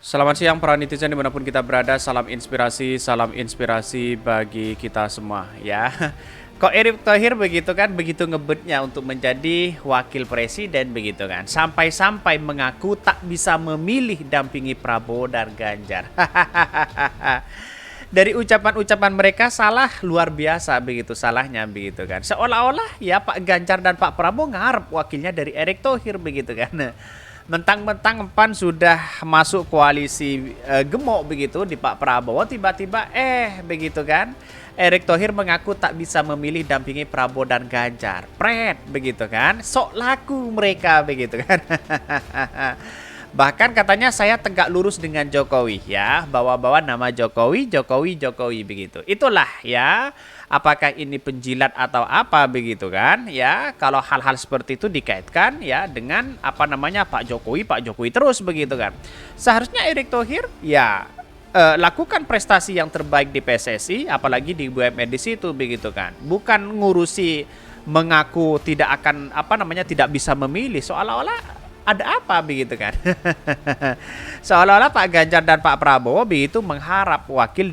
Selamat siang para netizen dimanapun kita berada, salam inspirasi bagi kita semua ya. Kok Erick Thohir begitu kan, begitu ngebetnya untuk menjadi wakil presiden begitu kan. Sampai-sampai mengaku tak bisa memilih dampingi Prabowo dan Ganjar. Dari ucapan-ucapan mereka salah luar biasa begitu salahnya begitu kan. Seolah-olah ya Pak Ganjar dan Pak Prabowo ngarep wakilnya dari Erick Thohir begitu kan. Mentang-mentang PAN sudah masuk koalisi gemuk begitu di Pak Prabowo, tiba-tiba begitu kan. Erick Thohir mengaku tak bisa memilih dampingi Prabowo dan Ganjar. Pret begitu kan. Sok laku mereka begitu kan. Bahkan katanya saya tegak lurus dengan Jokowi ya, bawa-bawa nama Jokowi begitu. Itulah ya. Apakah ini penjilat atau apa begitu kan ya, kalau hal-hal seperti itu dikaitkan ya dengan apa namanya Pak Jokowi terus begitu kan. Seharusnya Erick Thohir ya lakukan prestasi yang terbaik di PSSI, apalagi di BUMN di situ begitu kan. Bukan ngurusi mengaku tidak akan apa namanya tidak bisa memilih, seolah-olah ada apa begitu kan. Seolah-olah Pak Ganjar dan Pak Prabowo begitu mengharap wakil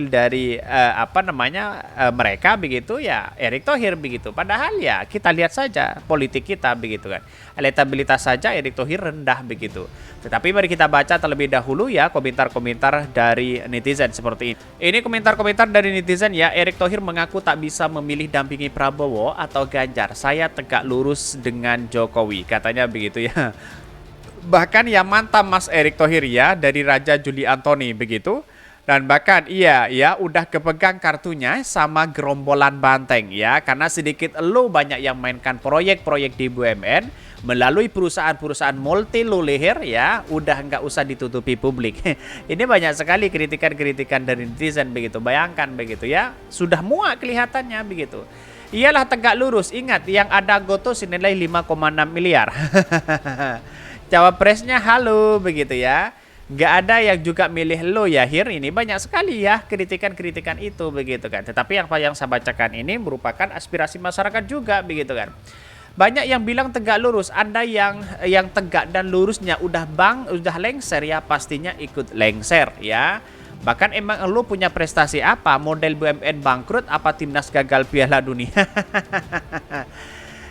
dari apa namanya mereka begitu ya Erick Thohir begitu. Padahal ya kita lihat saja politik kita begitu kan. Elektabilitas saja Erick Thohir rendah begitu. Tetapi mari kita baca terlebih dahulu ya komentar-komentar dari netizen seperti ini. Ini komentar-komentar dari netizen ya. Erick Thohir mengaku tak bisa memilih dampingi Prabowo atau Ganjar. Saya tegak lurus dengan Jokowi, katanya begitu ya. Bahkan yang mantan Mas Erick Thohir ya dari Raja Juli Antoni begitu. Dan bahkan iya ya udah kepegang kartunya sama gerombolan banteng ya. Karena sedikit elu banyak yang mainkan proyek-proyek di BUMN melalui perusahaan-perusahaan multi leher ya, udah nggak usah ditutupi publik. Ini banyak sekali kritikan-kritikan dari netizen begitu. Bayangkan begitu ya, sudah muak kelihatannya begitu. Iyalah tegak lurus, ingat yang ada goto senilai 5,6 miliar. Cawapresnya halo begitu ya. Nggak ada yang juga milih lo ya Hir. Ini banyak sekali ya kritikan-kritikan itu begitu kan. Tetapi yang saya bacakan ini merupakan aspirasi masyarakat juga begitu kan. Banyak yang bilang tegak lurus. Anda yang tegak dan lurusnya udah lengser ya, pastinya ikut lengser ya. Bahkan emang lo punya prestasi apa? Model BUMN bangkrut apa timnas gagal Piala Dunia?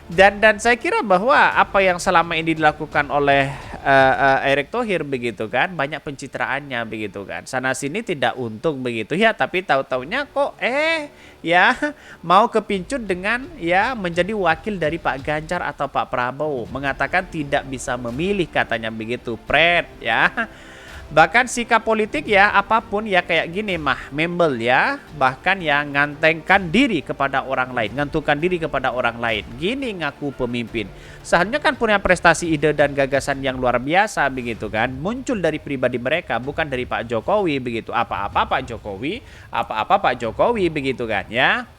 Dan saya kira bahwa apa yang selama ini dilakukan oleh Erick Thohir begitu kan, banyak pencitraannya begitu kan. Sana sini tidak untung begitu ya, tapi tahu-taunya kok ya mau kepincut dengan ya menjadi wakil dari Pak Ganjar atau Pak Prabowo, mengatakan tidak bisa memilih katanya begitu, pret ya. Bahkan sikap politik ya apapun ya kayak gini mah membel ya, bahkan ya ngantengkan diri kepada orang lain, ngantungkan diri kepada orang lain, gini ngaku pemimpin. Seharusnya kan punya prestasi ide dan gagasan yang luar biasa begitu kan, muncul dari pribadi mereka bukan dari Pak Jokowi begitu. Apa-apa Pak Jokowi begitu kan ya.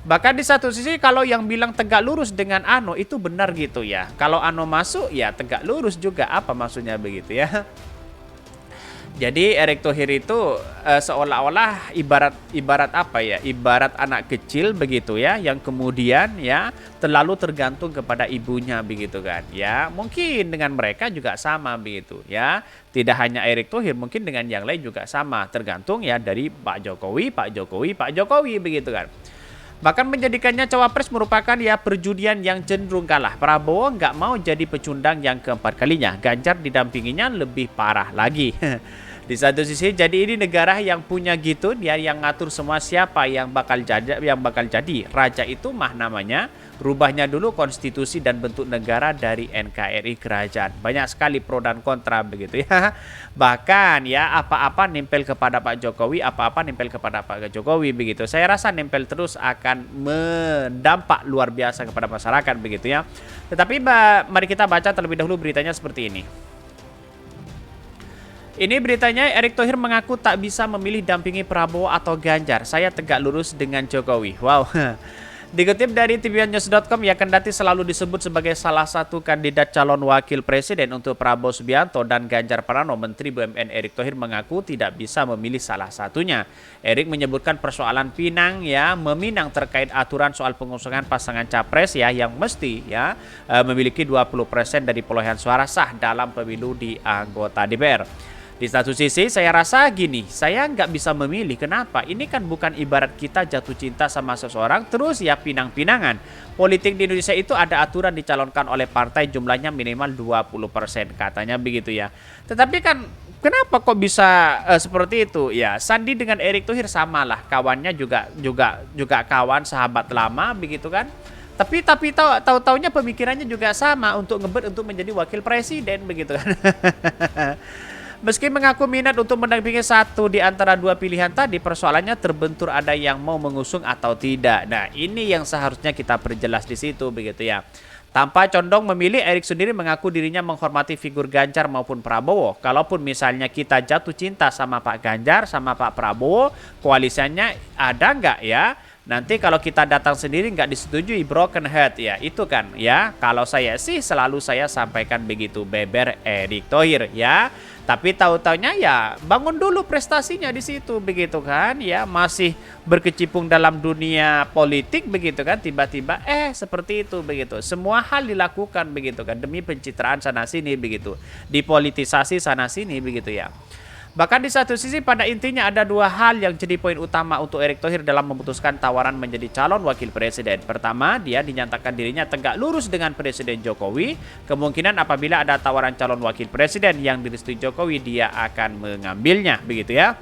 Bahkan di satu sisi kalau yang bilang tegak lurus dengan Ano itu benar gitu ya, kalau Ano masuk ya tegak lurus juga, apa maksudnya begitu ya. Jadi Erick Thohir itu seolah-olah ibarat apa ya? Ibarat anak kecil begitu ya, yang kemudian ya terlalu tergantung kepada ibunya begitu kan. Ya, mungkin dengan mereka juga sama begitu ya. Tidak hanya Erick Thohir, mungkin dengan yang lain juga sama, tergantung ya dari Pak Jokowi begitu kan. Bahkan menjadikannya cawapres merupakan ya perjudian yang cenderung kalah. Prabowo nggak mau jadi pecundang yang keempat kalinya. Ganjar didampinginya lebih parah lagi. Di satu sisi jadi ini negara yang punya gitu, dia yang ngatur semua siapa yang bakal jadi raja itu mah namanya. Rubahnya dulu konstitusi dan bentuk negara dari NKRI kerajaan. Banyak sekali pro dan kontra begitu ya. Bahkan ya apa-apa nempel kepada Pak Jokowi, apa-apa nempel kepada Pak Jokowi begitu. Saya rasa nempel terus akan mendampak luar biasa kepada masyarakat begitu ya. Tetapi mari kita baca terlebih dahulu beritanya seperti ini. Ini beritanya, Erick Thohir mengaku tak bisa memilih dampingi Prabowo atau Ganjar. Saya tegak lurus dengan Jokowi. Wow. Dikutip dari tvnews.com, ya kendati selalu disebut sebagai salah satu kandidat calon wakil presiden untuk Prabowo Subianto dan Ganjar Pranowo, Menteri BUMN Erick Thohir mengaku tidak bisa memilih salah satunya. Erick menyebutkan persoalan meminang terkait aturan soal pengusungan pasangan capres ya yang mesti ya memiliki 20% dari perolehan suara sah dalam pemilu di anggota DPR. Di satu sisi saya rasa gini, saya nggak bisa memilih. Kenapa? Ini kan bukan ibarat kita jatuh cinta sama seseorang terus ya pinang-pinangan. Politik di Indonesia itu ada aturan dicalonkan oleh partai jumlahnya minimal 20% katanya begitu ya. Tetapi kan kenapa kok bisa seperti itu? Ya, Sandi dengan Erick Thohir sama lah, kawannya juga kawan sahabat lama begitu kan. Tapi tahu-taunya pemikirannya juga sama untuk ngebet untuk menjadi wakil presiden begitu kan. Meski mengaku minat untuk mendampingi satu di antara dua pilihan tadi, persoalannya terbentur ada yang mau mengusung atau tidak. Nah, ini yang seharusnya kita perjelas di situ begitu ya. Tanpa condong memilih, Erick sendiri mengaku dirinya menghormati figur Ganjar maupun Prabowo. Kalaupun misalnya kita jatuh cinta sama Pak Ganjar, sama Pak Prabowo, koalisinya ada nggak ya? Nanti kalau kita datang sendiri nggak disetujui, broken heart ya, itu kan ya. Kalau saya sih selalu saya sampaikan begitu, beber Erick Thohir ya. Tapi tahu-taunya ya bangun dulu prestasinya di situ begitu kan ya, masih berkecimpung dalam dunia politik begitu kan, tiba-tiba seperti itu begitu. Semua hal dilakukan begitu kan demi pencitraan sana sini begitu. Dipolitisasi sana sini begitu ya. Bahkan di satu sisi pada intinya ada dua hal yang jadi poin utama untuk Erick Thohir dalam memutuskan tawaran menjadi calon wakil presiden. Pertama, dia dinyatakan dirinya tegak lurus dengan Presiden Jokowi. Kemungkinan apabila ada tawaran calon wakil presiden yang direstui Jokowi, dia akan mengambilnya, begitu ya.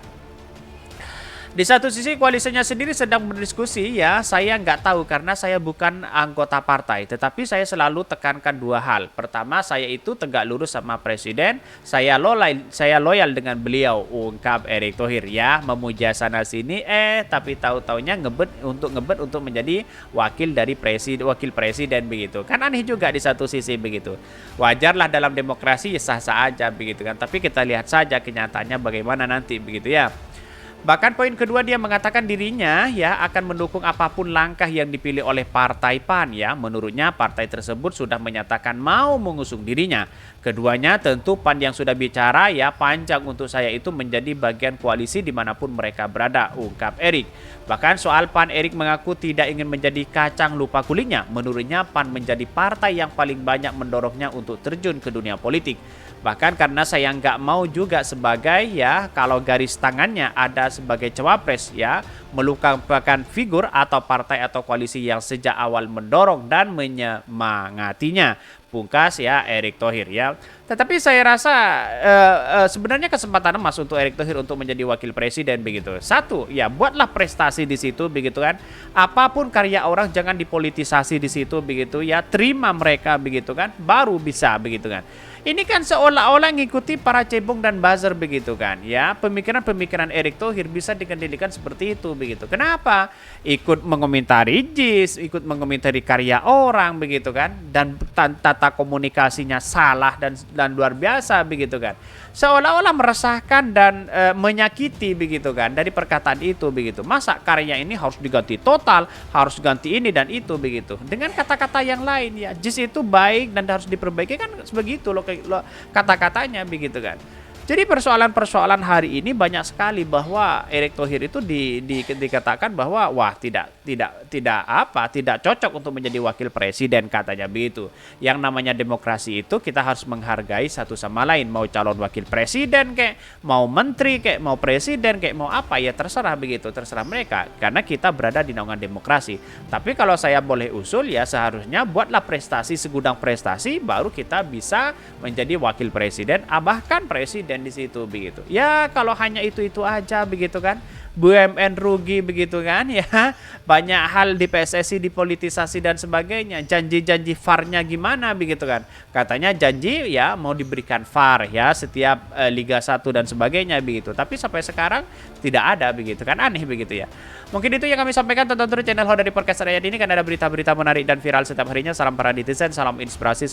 Di satu sisi koalisinya sendiri sedang berdiskusi ya, saya nggak tahu karena saya bukan anggota partai. Tetapi saya selalu tekankan dua hal. Pertama, saya itu tegak lurus sama presiden, saya loyal dengan beliau, ungkap Erick Thohir ya, memuja sana sini tapi tahu-taunya ngebet untuk menjadi wakil presiden begitu. Kan aneh juga di satu sisi begitu. Wajarlah dalam demokrasi ya sah-sah aja begitu kan. Tapi kita lihat saja kenyataannya bagaimana nanti begitu ya. Bahkan poin kedua dia mengatakan dirinya ya akan mendukung apapun langkah yang dipilih oleh Partai PAN ya. Menurutnya partai tersebut sudah menyatakan mau mengusung dirinya. Keduanya tentu PAN yang sudah bicara ya panjang untuk saya itu menjadi bagian koalisi dimanapun mereka berada, ungkap Erick. Bahkan soal PAN, Erick mengaku tidak ingin menjadi kacang lupa kulitnya. Menurutnya PAN menjadi partai yang paling banyak mendorongnya untuk terjun ke dunia politik. Bahkan karena saya nggak mau juga sebagai ya kalau garis tangannya ada sebagai cawapres ya, melupakan figur atau partai atau koalisi yang sejak awal mendorong dan menyemangatinya, pungkas ya Erick Thohir ya. Tetapi saya rasa sebenarnya kesempatan emas untuk Erick Thohir untuk menjadi wakil presiden begitu. Satu, ya buatlah prestasi di situ begitu kan. Apapun karya orang jangan dipolitisasi di situ begitu ya. Terima mereka begitu kan, baru bisa begitu kan. Ini kan seolah-olah ngikuti para cebong dan buzzer begitu kan ya. Pemikiran-pemikiran Erick Thohir bisa dikendalikan seperti itu begitu. Kenapa? Ikut mengomentari JIS, ikut mengomentari karya orang begitu kan, dan tata komunikasinya salah dan luar biasa begitu kan. Seolah-olah meresahkan dan menyakiti begitu kan dari perkataan itu begitu. Masa karya ini harus diganti total, harus ganti ini dan itu begitu. Dengan kata-kata yang lain ya, JIS itu baik dan harus diperbaiki kan begitu loh kata-katanya begitu kan. Jadi persoalan-persoalan hari ini banyak sekali bahwa Erick Thohir itu dikatakan bahwa wah tidak cocok untuk menjadi wakil presiden katanya begitu. Yang namanya demokrasi itu kita harus menghargai satu sama lain, mau calon wakil presiden kayak mau menteri kayak mau presiden kayak mau apa ya terserah begitu, terserah mereka karena kita berada di naungan demokrasi. Tapi kalau saya boleh usul ya seharusnya buatlah prestasi, segudang prestasi baru kita bisa menjadi wakil presiden, bahkan presiden di situ begitu. Ya kalau hanya itu aja begitu kan. BUMN rugi begitu kan ya. Banyak hal di PSSI dipolitisasi dan sebagainya. Janji-janji VAR-nya gimana begitu kan. Katanya janji ya mau diberikan VAR ya setiap Liga 1 dan sebagainya begitu. Tapi sampai sekarang tidak ada begitu kan, aneh begitu ya. Mungkin itu yang kami sampaikan. Tonton terus channel Ho dari Podcast Rakyat ini kan ada berita-berita menarik dan viral setiap harinya. Salam para netizen, salam inspirasi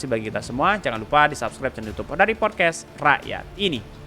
bagi kita semua. Jangan lupa di subscribe channel YouTube Ho dari Podcast Rakyat ini.